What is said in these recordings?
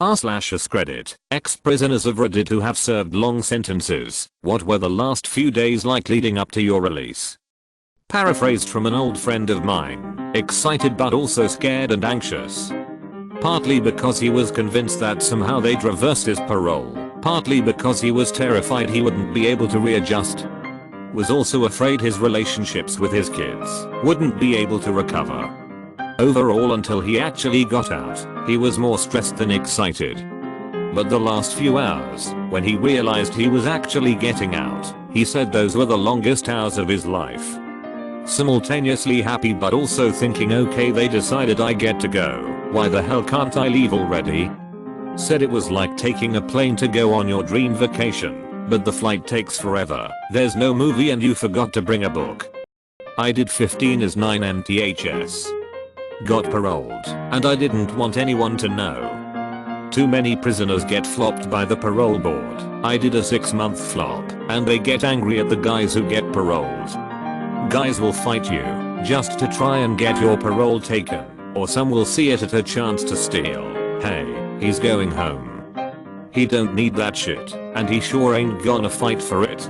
r/AskReddit, ex-prisoners of Reddit who have served long sentences, what were the last few days like leading up to your release? Paraphrased from an old friend of mine, excited but also scared and anxious. Partly because he was convinced that somehow they'd reverse his parole, partly because he was terrified he wouldn't be able to readjust. Was also afraid his relationships with his kids wouldn't be able to recover. Overall, until he actually got out, he was more stressed than excited. But the last few hours, when he realized he was actually getting out, he said those were the longest hours of his life. Simultaneously happy but also thinking, okay, they decided I get to go, why the hell can't I leave already? Said it was like taking a plane to go on your dream vacation, but the flight takes forever, there's no movie and you forgot to bring a book. I did 15 as 9 MTHS. Got paroled, and I didn't want anyone to know. Too many prisoners get flopped by the parole board. I did a 6-month flop, and they get angry at the guys who get paroled. Guys will fight you, just to try and get your parole taken, or some will see it as a chance to steal. Hey, he's going home. He don't need that shit, and he sure ain't gonna fight for it.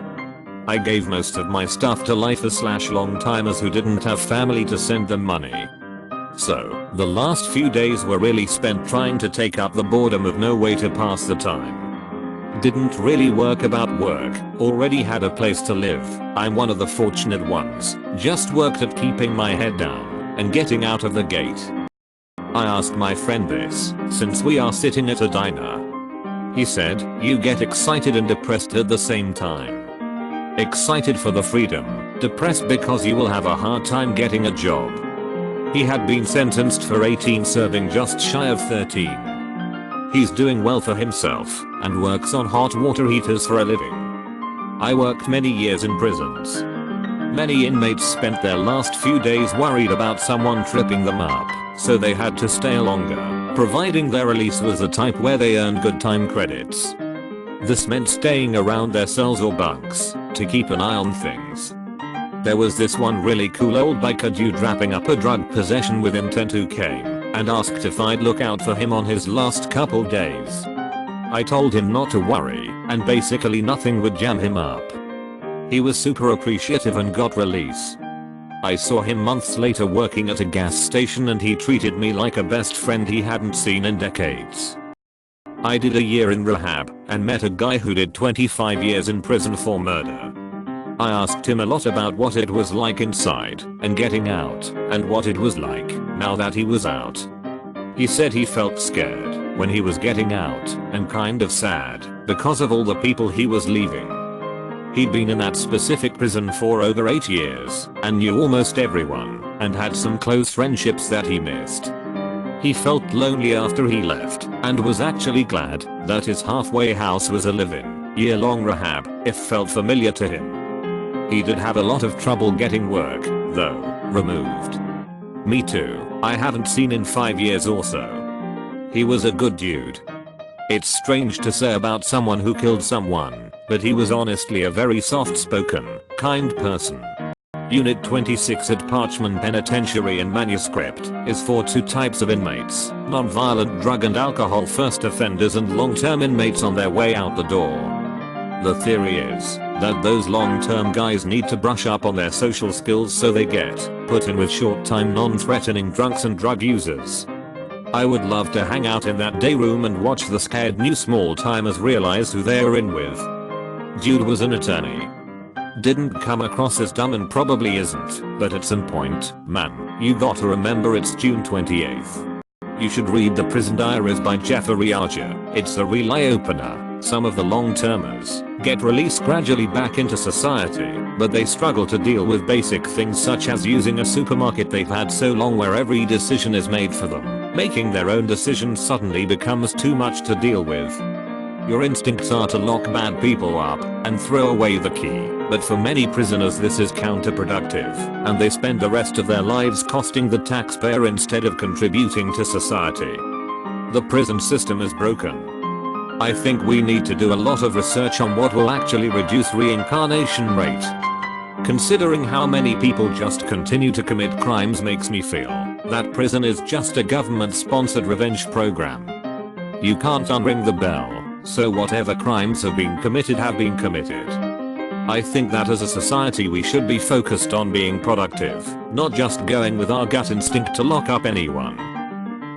I gave most of my stuff to lifers/long timers who didn't have family to send them money. So, the last few days were really spent trying to take up the boredom of no way to pass the time. Didn't really work about work, already had a place to live, I'm one of the fortunate ones, just worked at keeping my head down, and getting out of the gate. I asked my friend this, since we are sitting at a diner. He said, you get excited and depressed at the same time. Excited for the freedom, depressed because you will have a hard time getting a job. He had been sentenced for 18 serving just shy of 13. He's doing well for himself and works on hot water heaters for a living. I worked many years in prisons. Many inmates spent their last few days worried about someone tripping them up, so they had to stay longer, providing their release was the type where they earned good time credits. This meant staying around their cells or bunks to keep an eye on things. There was this one really cool old biker dude wrapping up a drug possession with intent who came and asked if I'd look out for him on his last couple days. I told him not to worry, and basically nothing would jam him up. He was super appreciative and got release. I saw him months later working at a gas station and he treated me like a best friend he hadn't seen in decades. I did a year in rehab and met a guy who did 25 years in prison for murder. I asked him a lot about what it was like inside and getting out and what it was like now that he was out. He said he felt scared when he was getting out and kind of sad because of all the people he was leaving. He'd been in that specific prison for over 8 years and knew almost everyone and had some close friendships that he missed. He felt lonely after he left and was actually glad that his halfway house was a live-in, year-long rehab, if felt familiar to him. He did have a lot of trouble getting work, though, removed. Me too, I haven't seen in 5 years or so. He was a good dude. It's strange to say about someone who killed someone, but he was honestly a very soft-spoken, kind person. Unit 26 at Parchman Penitentiary in Manuscript is for 2 types of inmates, non-violent drug and alcohol first offenders and long-term inmates on their way out the door. The theory is that those long-term guys need to brush up on their social skills so they get put in with short-time non-threatening drunks and drug users. I would love to hang out in that day room and watch the scared new small-timers realize who they are in with. Dude was an attorney. Didn't come across as dumb and probably isn't, but at some point, man, you gotta remember it's June 28th. You should read The Prison Diaries by Jeffrey Archer, it's a real eye-opener. Some of the long-termers get released gradually back into society, but they struggle to deal with basic things such as using a supermarket they've had so long where every decision is made for them. Making their own decisions suddenly becomes too much to deal with. Your instincts are to lock bad people up and throw away the key, but for many prisoners this is counterproductive, and they spend the rest of their lives costing the taxpayer instead of contributing to society. The prison system is broken. I think we need to do a lot of research on what will actually reduce reincarnation rate. Considering how many people just continue to commit crimes makes me feel that prison is just a government-sponsored revenge program. You can't unring the bell, so whatever crimes have been committed have been committed. I think that as a society we should be focused on being productive, not just going with our gut instinct to lock up anyone.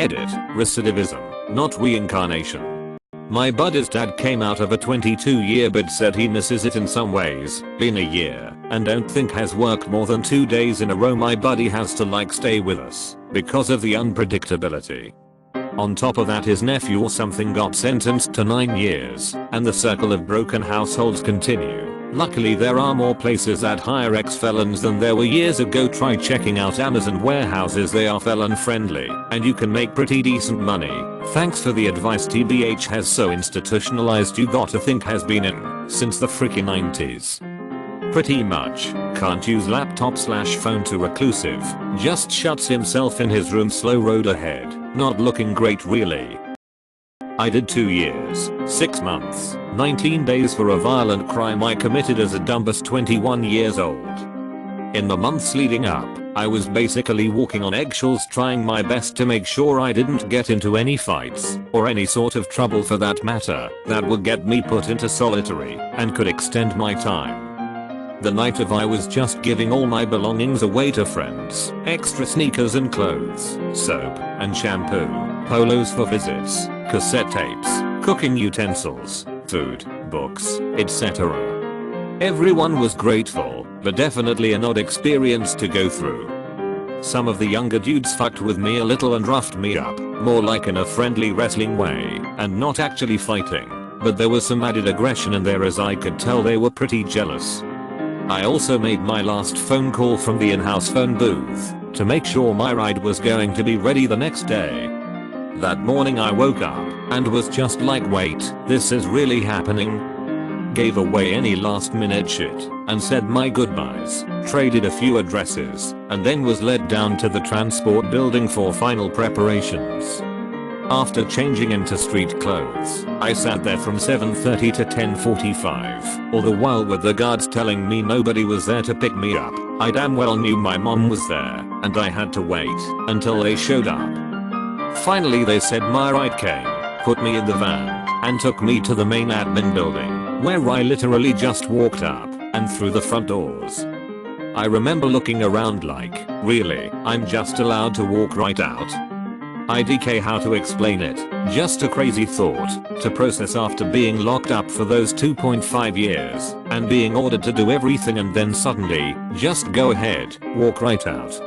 Edit, recidivism, not reincarnation. My buddy's dad came out of a 22-year bid, said he misses it in some ways, been a year, and don't think has worked more than 2 days in a row. My buddy has to stay with us, because of the unpredictability. On top of that, his nephew or something got sentenced to 9 years, and the circle of broken households continue. Luckily there are more places that hire ex-felons than there were years ago. Try checking out Amazon warehouses, they are felon friendly, and you can make pretty decent money. Thanks for the advice. TBH has so institutionalized, you gotta think has been in since the freaking 90s. Pretty much, can't use laptop/phone, too reclusive, just shuts himself in his room. Slow road ahead, not looking great really. I did 2 years, 6 months, 19 days for a violent crime I committed as a dumbass 21 years old. In the months leading up, I was basically walking on eggshells, trying my best to make sure I didn't get into any fights, or any sort of trouble for that matter, that would get me put into solitary, and could extend my time. The night of, I was just giving all my belongings away to friends, extra sneakers and clothes, soap and shampoo, polos for visits, cassette tapes, cooking utensils, food, books, etc. Everyone was grateful, but definitely an odd experience to go through. Some of the younger dudes fucked with me a little and roughed me up, more like in a friendly wrestling way, and not actually fighting, but there was some added aggression in there, as I could tell they were pretty jealous. I also made my last phone call from the in-house phone booth to make sure my ride was going to be ready the next day. That morning I woke up and was just like, wait, this is really happening? Gave away any last minute shit and said my goodbyes, traded a few addresses, and then was led down to the transport building for final preparations. After changing into street clothes, I sat there from 7:30 to 10:45, all the while with the guards telling me nobody was there to pick me up. I damn well knew my mom was there, and I had to wait until they showed up. Finally they said my ride came, put me in the van, and took me to the main admin building, where I literally just walked up and through the front doors. I remember looking around like, really, I'm just allowed to walk right out? IDK, how to explain it, just a crazy thought to process after being locked up for those 2.5 years and being ordered to do everything, and then suddenly, just go ahead, walk right out.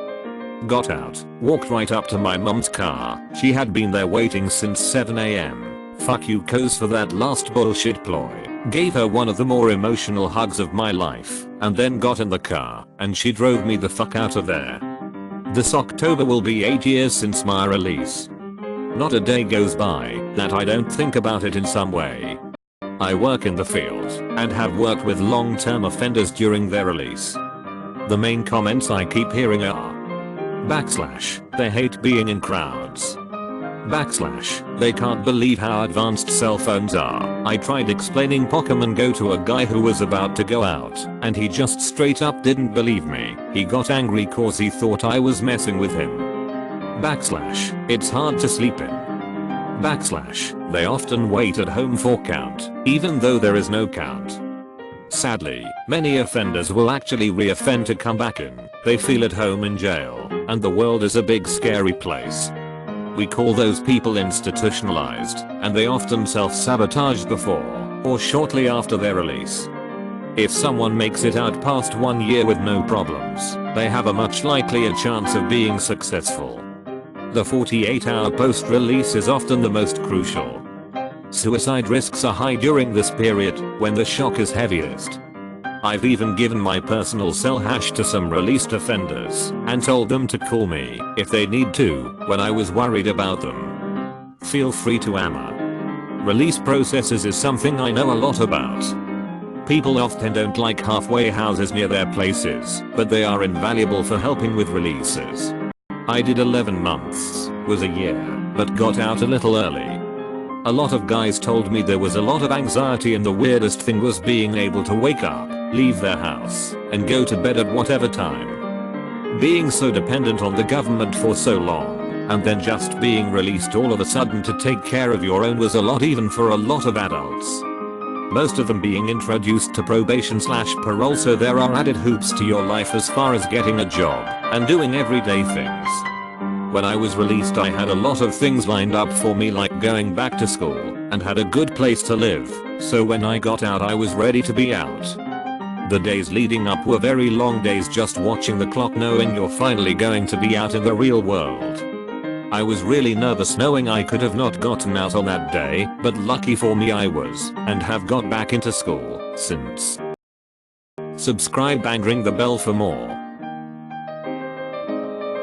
Got out, walked right up to my mom's car. She had been there waiting since 7 AM. Fuck you Coz for that last bullshit ploy. Gave her one of the more emotional hugs of my life, and then got in the car and she drove me the fuck out of there. This October will be 8 years since my release. Not a day goes by that I don't think about it in some way. I work in the field and have worked with long-term offenders during their release. The main comments I keep hearing are / they hate being in crowds. / they can't believe how advanced cell phones are. I tried explaining Pokemon Go to a guy who was about to go out, and he just straight up didn't believe me. He got angry cause he thought I was messing with him. / it's hard to sleep in. / they often wait at home for count, even though there is no count. Sadly, many offenders will actually re-offend to come back in. They feel at home in jail, and the world is a big scary place. We call those people institutionalized, and they often self-sabotage before or shortly after their release. If someone makes it out past 1 year with no problems, they have a much likelier chance of being successful. The 48-hour post-release is often the most crucial. Suicide risks are high during this period, when the shock is heaviest. I've even given my personal cell hash to some released offenders and told them to call me if they need to when I was worried about them. Feel free to AMA. Release processes is something I know a lot about. People often don't like halfway houses near their places, but they are invaluable for helping with releases. I did 11 months, was a year, but got out a little early. A lot of guys told me there was a lot of anxiety, and the weirdest thing was being able to wake up, leave their house, and go to bed at whatever time. Being so dependent on the government for so long, and then just being released all of a sudden to take care of your own was a lot, even for a lot of adults. Most of them being introduced to probation/parole, so there are added hoops to your life as far as getting a job and doing everyday things. When I was released I had a lot of things lined up for me, like going back to school, and had a good place to live, so when I got out I was ready to be out. The days leading up were very long days, just watching the clock knowing you're finally going to be out in the real world. I was really nervous knowing I could have not gotten out on that day, but lucky for me I was, and have got back into school since. Subscribe and ring the bell for more.